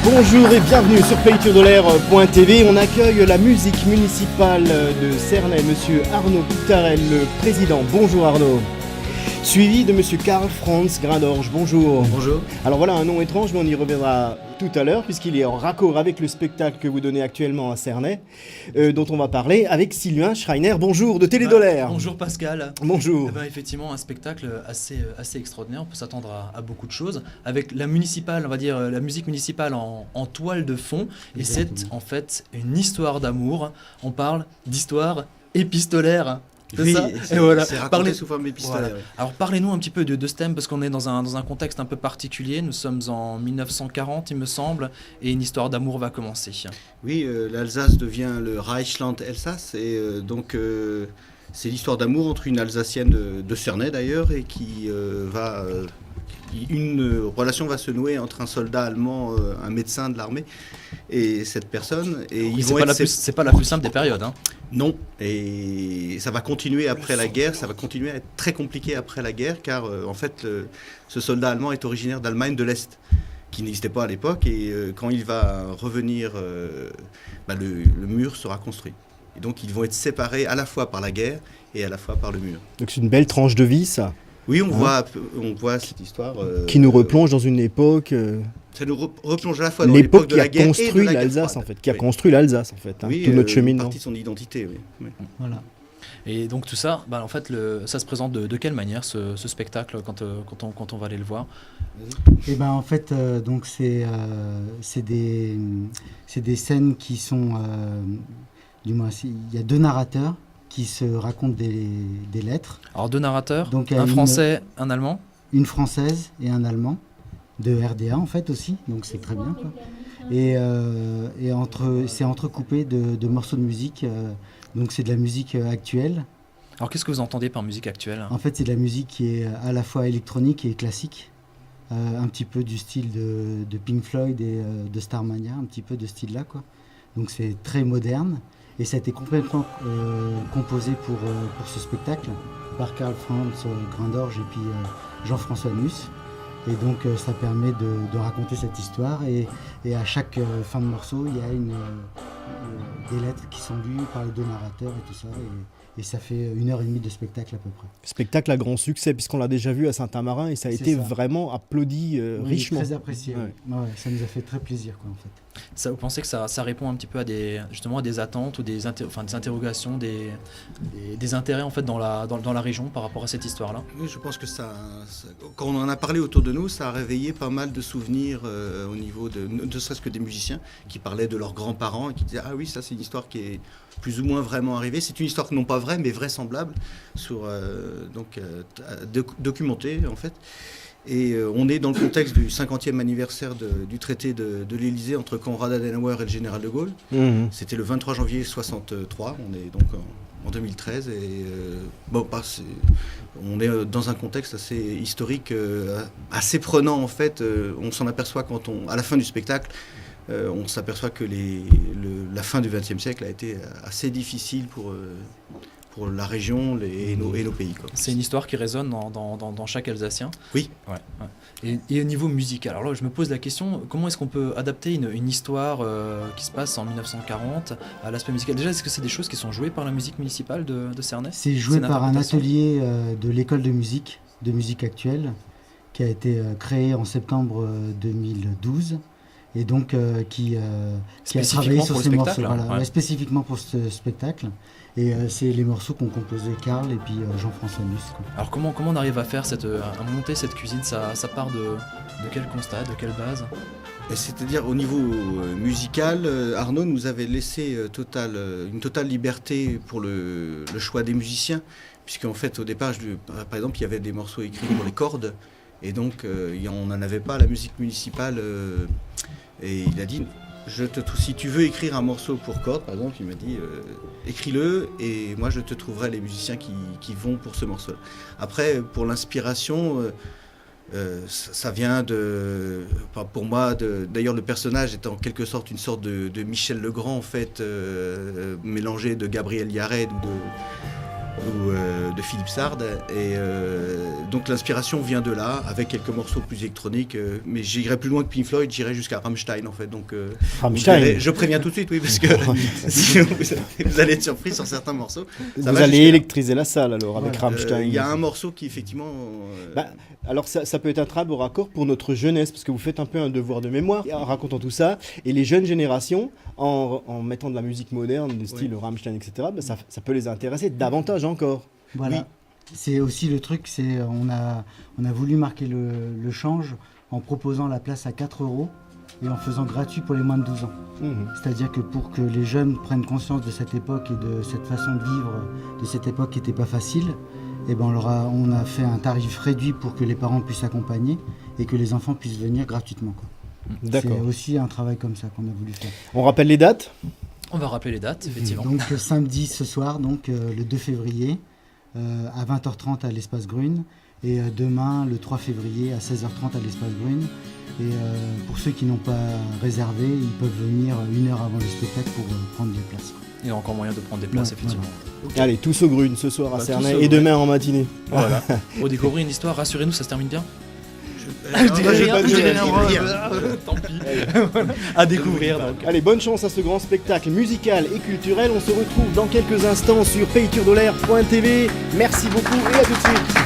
Bonjour et bienvenue sur PayToDollar.tv. On accueille la musique municipale de Cernay, monsieur Arnaud Coutarel, le président. Bonjour Arnaud. Suivi de monsieur Karl Franz Grindorge. Bonjour. Bonjour. Alors voilà un nom étrange, mais on y reviendra tout à l'heure, puisqu'il est en raccord avec le spectacle que vous donnez actuellement à Cernay, dont on va parler avec Sylvain Schreiner. Bonjour de Télédollar. Bonjour Pascal. Bonjour. Effectivement, un spectacle assez extraordinaire. On peut s'attendre à beaucoup de choses. Avec la municipale, on va dire la musique municipale en toile de fond. Et c'est en fait une histoire d'amour. On parle d'histoire épistolaire. Oui, ça c'est voilà. raconté sous forme épistolaire. Voilà. Alors parlez-nous un petit peu de ce thème, parce qu'on est dans un contexte un peu particulier. Nous sommes en 1940, il me semble, et une histoire d'amour va commencer. Oui, l'Alsace devient le Reichsland Elsass, et c'est l'histoire d'amour entre une Alsacienne de Cernay d'ailleurs, et une relation va se nouer entre un soldat allemand, un médecin de l'armée, et cette personne. Et oui, c'est pas la plus simple des périodes. Hein. Non, et ça va continuer après la guerre, ça va continuer à être très compliqué après la guerre, car en fait, ce soldat allemand est originaire d'Allemagne de l'Est, qui n'existait pas à l'époque, et quand il va revenir, le mur sera construit. Et donc ils vont être séparés à la fois par la guerre et à la fois par le mur. Donc c'est une belle tranche de vie, ça. Oui, on voit cette histoire. Qui nous replonge dans une époque... Ça nous replonge à la fois dans l'époque de la guerre et de la guerre froide. Qui a construit l'Alsace, en fait. Oui, tout notre cheminement. partie de son identité, oui. Voilà. Et donc tout ça, en fait, ça se présente de quelle manière, ce spectacle, quand on va aller le voir? Et en fait, donc c'est des scènes qui sont... du moins, il y a deux narrateurs qui se racontent des lettres. Alors deux narrateurs, donc, un français, un allemand? Une française et un allemand, de RDA en fait aussi, donc c'est très bien, quoi. Et c'est entrecoupé de morceaux de musique, donc c'est de la musique actuelle. Alors qu'est-ce que vous entendez par musique actuelle? En fait c'est de la musique qui est à la fois électronique et classique, un petit peu du style de Pink Floyd et de Starmania, un petit peu de ce style-là, quoi. Donc c'est très moderne. Et ça a été complètement composé pour ce spectacle par Karl Franz Grindorge et puis Jean-François Nuss. Et donc ça permet de raconter cette histoire. Et à chaque fin de morceau, il y a des lettres qui sont lues par les deux narrateurs et tout ça. Et ça fait 1h30 de spectacle à peu près. Spectacle à grand succès, puisqu'on l'a déjà vu à Saint-Amarin et ça a été vraiment applaudi richement. Très apprécié. Ouais. Ouais, ça nous a fait très plaisir, quoi, en fait. Ça, vous pensez que ça répond un petit peu à des attentes ou des interrogations, des intérêts en fait dans la région par rapport à cette histoire-là? Oui, je pense que quand on en a parlé autour de nous, ça a réveillé pas mal de souvenirs au niveau ne serait-ce que des musiciens qui parlaient de leurs grands-parents et qui disaient « Ah oui, ça c'est une histoire qui est plus ou moins vraiment arrivée. C'est une histoire non pas vraie, mais vraisemblable, documentée en fait. » Et on est dans le contexte du 50e anniversaire du traité de l'Élysée entre Konrad Adenauer et le général de Gaulle. Mmh. C'était le 23 janvier 1963, on est donc en 2013. Et on est dans un contexte assez historique, assez prenant en fait. On s'en aperçoit à la fin du spectacle. On s'aperçoit que la fin du XXe siècle a été assez difficile pour la région et nos pays, quoi. C'est une histoire qui résonne dans chaque Alsacien. Oui. Ouais. Et au niveau musical, alors là je me pose la question, comment est-ce qu'on peut adapter une histoire qui se passe en 1940 à l'aspect musical? Déjà, est-ce que c'est des choses qui sont jouées par la musique municipale de Cernay? C'est joué par un atelier de l'école de musique actuelle qui a été créé en septembre 2012. Et donc qui a travaillé sur ces morceaux, spécifiquement pour ce spectacle. Et c'est les morceaux qu'ont composé Karl et puis Jean-François Nuss, quoi. Alors comment on arrive à faire à monter cette cuisine? Ça part de quel constat, de quelle base? C'est-à-dire au niveau musical, Arnaud nous avait laissé une totale liberté pour le choix des musiciens, puisqu'en fait au départ, par exemple, il y avait des morceaux écrits pour les cordes, et donc on n'en avait pas à la musique municipale. Et il a dit, si tu veux écrire un morceau pour cordes, par exemple, il m'a dit, écris-le et moi je te trouverai les musiciens qui vont pour ce morceau. Après, pour l'inspiration, ça vient pour moi, d'ailleurs le personnage est en quelque sorte une sorte de Michel Legrand en fait, mélangé de Gabriel Yared de Philippe Sard. Et donc l'inspiration vient de là, avec quelques morceaux plus électroniques. Mais j'irai plus loin que Pink Floyd, j'irai jusqu'à Rammstein en fait. Donc, Rammstein. je préviens tout de suite, oui, parce que sinon vous allez être surpris sur certains morceaux. Vous allez électriser la salle alors avec Rammstein. Il y a un morceau qui effectivement... alors ça peut être un très beau raccord pour notre jeunesse, parce que vous faites un peu un devoir de mémoire en racontant tout ça. Et les jeunes générations, en mettant de la musique moderne, du style Rammstein, etc., ça peut les intéresser davantage encore. Voilà. Oui. C'est aussi le truc, on a voulu marquer le change en proposant la place à 4 € et en faisant gratuit pour les moins de 12 ans. C'est-à-dire que pour que les jeunes prennent conscience de cette époque et de cette façon de vivre de cette époque qui n'était pas facile, et ben on a fait un tarif réduit pour que les parents puissent accompagner et que les enfants puissent venir gratuitement, quoi. D'accord. C'est aussi un travail comme ça qu'on a voulu faire. On rappelle les dates ? On va rappeler les dates, effectivement. Donc samedi ce soir, donc le 2 février, à 20h30 à l'Espace Grune, et demain le 3 février à 16h30 à l'Espace Grune. Et pour ceux qui n'ont pas réservé, ils peuvent venir 1 heure avant le spectacle pour prendre des places, quoi. Il y a encore moyen de prendre des places, effectivement. Allez, tous au Grune ce soir à Bah, Cernay tous au et Grune. demain en matinée. Voilà. Pour découvrir une histoire, rassurez-nous, ça se termine bien. Je dirais rien, je dirais rien. Tant pis. À découvrir donc. Allez, bonne chance à ce grand spectacle musical et culturel. On se retrouve dans quelques instants sur paytourdolaire.tv. Merci beaucoup et à tout de suite.